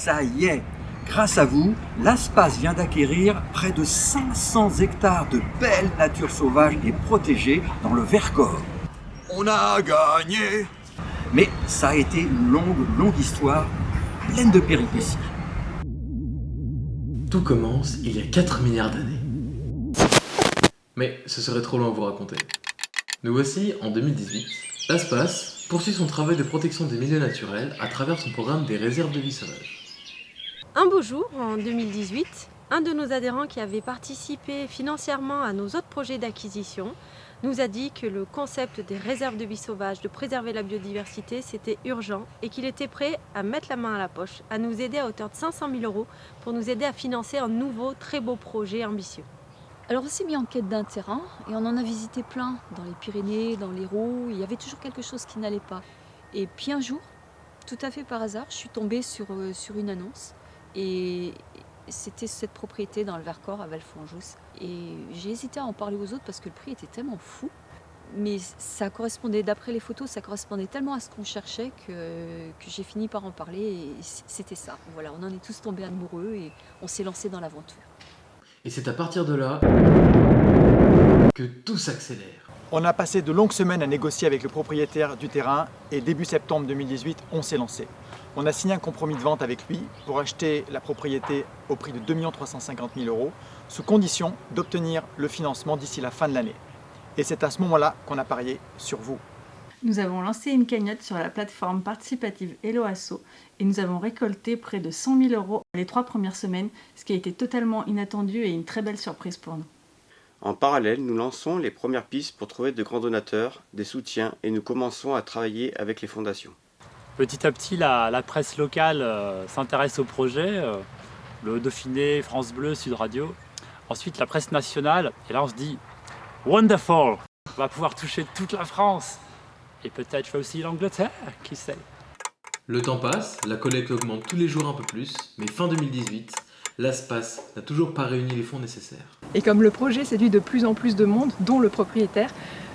ça y est, grâce à vous, l'ASPAS vient d'acquérir près de 500 hectares de belle nature sauvage et protégée dans le Vercors. On a gagné! Mais ça a été une longue histoire, pleine de péripéties. Tout commence il y a 4 milliards d'années. Mais ce serait trop long à vous raconter. Nous voici en 2018. L'ASPAS poursuit son travail de protection des milieux naturels à travers son programme des réserves de vie sauvage. Un beau jour, en 2018, un de nos adhérents qui avait participé financièrement à nos autres projets d'acquisition nous a dit que le concept des réserves de vie sauvage, de préserver la biodiversité, c'était urgent et qu'il était prêt à mettre la main à la poche, à nous aider à hauteur de 500 000 € pour nous aider à financer un nouveau, très beau projet ambitieux. Alors on s'est mis en quête d'un terrain et on en a visité plein, dans les Pyrénées, dans l'Hérault, il y avait toujours quelque chose qui n'allait pas. Et puis un jour, tout à fait par hasard, je suis tombée sur une annonce et c'était cette propriété dans le Vercors à Valfonjous. Et j'ai hésité à en parler aux autres parce que le prix était tellement fou. Mais ça correspondait, d'après les photos, ça correspondait tellement à ce qu'on cherchait que j'ai fini par en parler et c'était ça. Voilà, on en est tous tombés amoureux et on s'est lancé dans l'aventure. Et c'est à partir de là que tout s'accélère. On a passé de longues semaines à négocier avec le propriétaire du terrain et début septembre 2018, on s'est lancé. On a signé un compromis de vente avec lui pour acheter la propriété au prix de 2 350 000 €, sous condition d'obtenir le financement d'ici la fin de l'année. Et c'est à ce moment-là qu'on a parié sur vous. Nous avons lancé une cagnotte sur la plateforme participative Helloasso et nous avons récolté près de 100 000 € les 3 premières semaines, ce qui a été totalement inattendu et une très belle surprise pour nous. En parallèle, nous lançons les premières pistes pour trouver de grands donateurs, des soutiens et nous commençons à travailler avec les fondations. Petit à petit, la presse locale s'intéresse au projet, le Dauphiné, France Bleu, Sud Radio. Ensuite, la presse nationale, et là on se dit « Wonderful !» On va pouvoir toucher toute la France et peut-être aussi l'Angleterre, qui sait. Le temps passe, la collecte augmente tous les jours un peu plus, mais fin 2018, l'ASPAS n'a toujours pas réuni les fonds nécessaires. Et comme le projet séduit de plus en plus de monde, dont le propriétaire,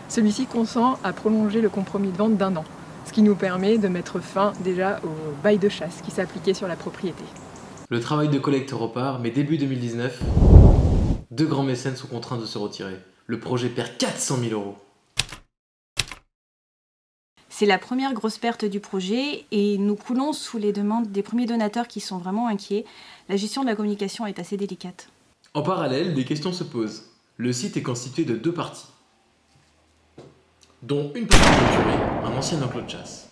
celui-ci consent à prolonger le compromis de vente d'1 an, ce qui nous permet de mettre fin déjà au bail de chasse qui s'appliquait sur la propriété. Le travail de collecte repart, mais début 2019, deux grands mécènes sont contraints de se retirer. Le projet perd 400 000 €. C'est la première grosse perte du projet et nous coulons sous les demandes des premiers donateurs qui sont vraiment inquiets. La gestion de la communication est assez délicate. En parallèle, des questions se posent. Le site est constitué de 2 parties, dont une partie clôturée, un ancien enclos de chasse.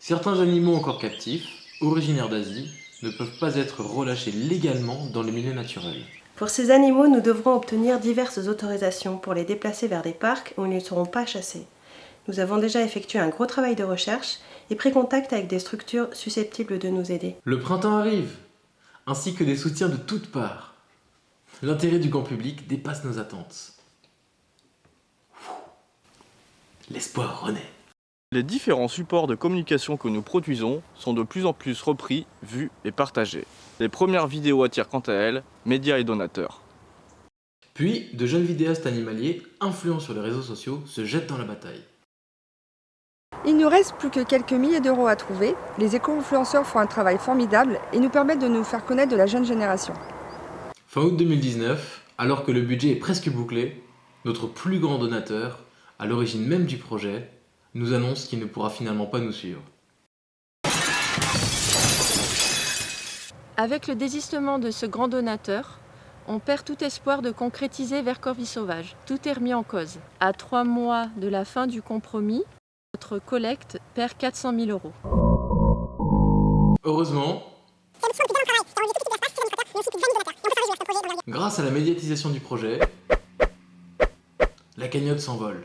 Certains animaux encore captifs, originaires d'Asie, ne peuvent pas être relâchés légalement dans les milieux naturels. Pour ces animaux, nous devrons obtenir diverses autorisations pour les déplacer vers des parcs où ils ne seront pas chassés. Nous avons déjà effectué un gros travail de recherche et pris contact avec des structures susceptibles de nous aider. Le printemps arrive, ainsi que des soutiens de toutes parts. L'intérêt du grand public dépasse nos attentes. L'espoir renaît. Les différents supports de communication que nous produisons sont de plus en plus repris, vus et partagés. Les premières vidéos attirent quant à elles médias et donateurs. Puis, de jeunes vidéastes animaliers, influents sur les réseaux sociaux, se jettent dans la bataille. Il nous reste plus que quelques milliers d'euros à trouver. Les éco-influenceurs font un travail formidable et nous permettent de nous faire connaître de la jeune génération. Fin août 2019, alors que le budget est presque bouclé, notre plus grand donateur, à l'origine même du projet, nous annonce qu'il ne pourra finalement pas nous suivre. Avec le désistement de ce grand donateur, on perd tout espoir de concrétiser Vercors Vie Sauvage. Tout est remis en cause. À 3 mois de la fin du compromis, notre collecte perd 400 000 €. Heureusement, grâce à la médiatisation du projet, la cagnotte s'envole.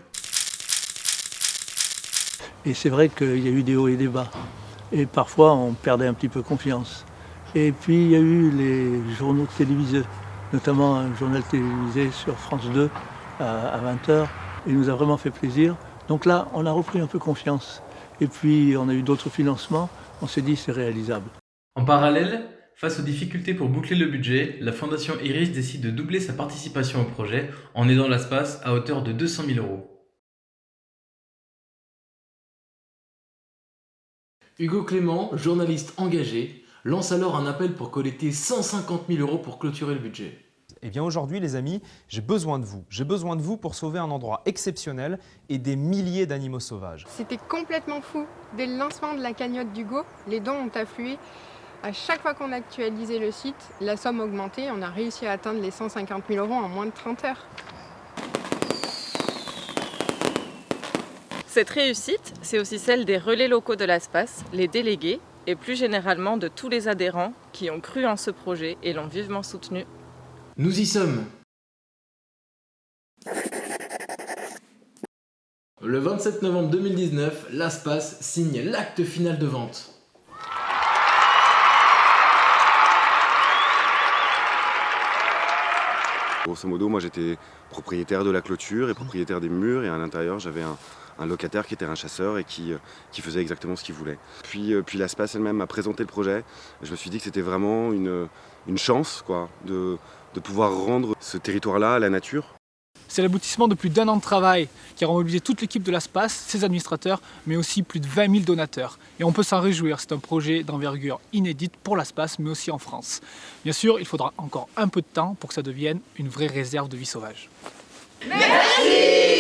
Et c'est vrai qu'il y a eu des hauts et des bas. Et parfois, on perdait un petit peu confiance. Et puis, il y a eu les journaux télévisés, notamment un journal télévisé sur France 2 à 20h. Il nous a vraiment fait plaisir. Donc là, on a repris un peu confiance. Et puis, on a eu d'autres financements. On s'est dit, c'est réalisable. En parallèle, face aux difficultés pour boucler le budget, la Fondation Iris décide de doubler sa participation au projet en aidant l'ASPAS à hauteur de 200 000 €. Hugo Clément, journaliste engagé, lance alors un appel pour collecter 150 000 € pour clôturer le budget. Eh bien aujourd'hui les amis, j'ai besoin de vous. J'ai besoin de vous pour sauver un endroit exceptionnel et des milliers d'animaux sauvages. C'était complètement fou. Dès le lancement de la cagnotte d'Hugo, les dons ont afflué. À chaque fois qu'on a actualisé le site, la somme augmentait. On a réussi à atteindre les 150 000 € en moins de 30 heures. Cette réussite, c'est aussi celle des relais locaux de l'ASPAS, les délégués et plus généralement de tous les adhérents qui ont cru en ce projet et l'ont vivement soutenu. Nous y sommes. Le 27 novembre 2019, l'ASPAS signe l'acte final de vente. Grosso modo, moi j'étais propriétaire de la clôture et propriétaire des murs, et à l'intérieur j'avais un locataire qui était un chasseur et qui faisait exactement ce qu'il voulait. Puis l'ASPAS elle-même m'a présenté le projet. Je me suis dit que c'était vraiment une chance quoi, de pouvoir rendre ce territoire-là à la nature. C'est l'aboutissement de plus d'1 an de travail qui a mobilisé toute l'équipe de l'ASPAS, ses administrateurs, mais aussi plus de 20 000 donateurs. Et on peut s'en réjouir, c'est un projet d'envergure inédite pour l'ASPAS, mais aussi en France. Bien sûr, il faudra encore un peu de temps pour que ça devienne une vraie réserve de vie sauvage. Merci.